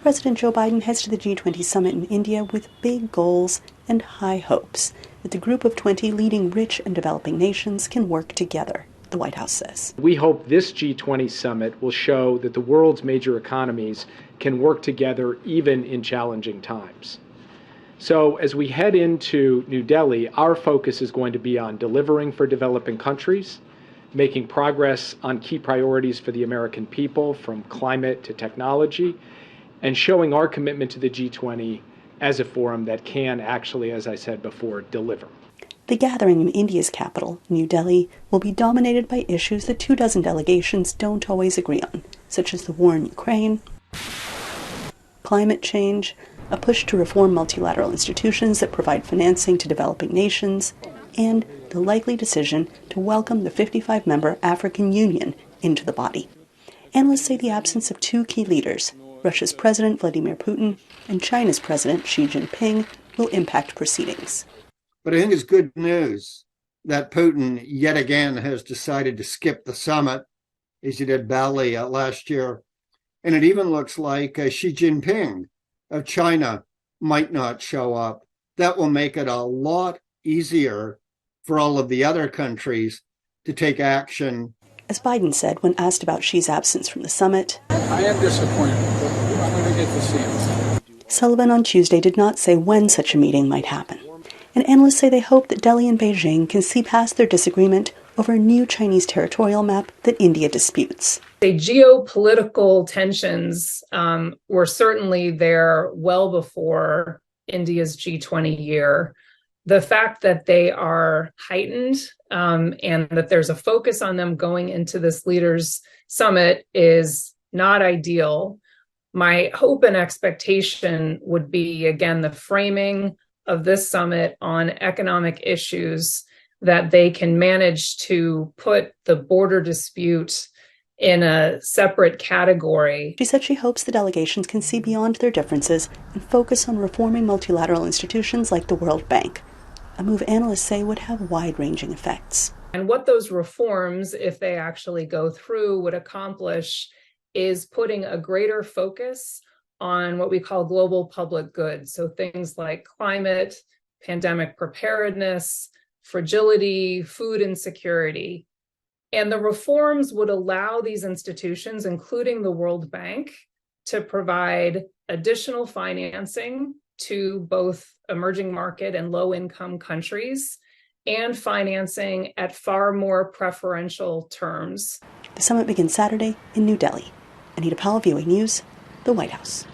President Joe Biden heads to the G20 summit in India with big goals and high hopes that the group of 20 leading rich and developing nations can work together, the White House says. We hope this G20 summit will show that the world's major economies can work together even in challenging times. So as we head into New Delhi, our focus is going to be on delivering for developing countries, making progress on key priorities for the American people, from climate to technology, and showing our commitment to the G20 as a forum that can actually, as I said before, deliver. The gathering in India's capital, New Delhi, will be dominated by issues that 24 delegations don't always agree on, such as the war in Ukraine, climate change, a push to reform multilateral institutions that provide financing to developing nations, and the likely decision to welcome the 55-member African Union into the body. Analysts say the absence of two key leaders, Russia's President Vladimir Putin and China's President Xi Jinping, will impact proceedings. But I think it's good news that Putin yet again has decided to skip the summit, as he did Bali last year. And it even looks like Xi Jinping of China might not show up. That will make it a lot easier for all of the other countries to take action. As Biden said when asked about Xi's absence from the summit, I am disappointed, but I'm going to get to see him. Sullivan on Tuesday did not say when such a meeting might happen. And analysts say they hope that Delhi and Beijing can see past their disagreement over a new Chinese territorial map that India disputes. The geopolitical tensions were certainly there well before India's G20 year. The fact that they are heightened and that there's a focus on them going into this leaders' summit is not ideal. My hope and expectation would be, again, the framing of this summit on economic issues, that they can manage to put the border dispute in a separate category. She said she hopes the delegations can see beyond their differences and focus on reforming multilateral institutions like the World Bank, a move analysts say would have wide-ranging effects. And what those reforms, if they actually go through, would accomplish is putting a greater focus on what we call global public goods. So things like climate, pandemic preparedness, fragility, food insecurity. And the reforms would allow these institutions, including the World Bank, to provide additional financing to both emerging market and low-income countries, and financing at far more preferential terms. The summit begins Saturday in New Delhi. Anita Powell, VOANews, the White House.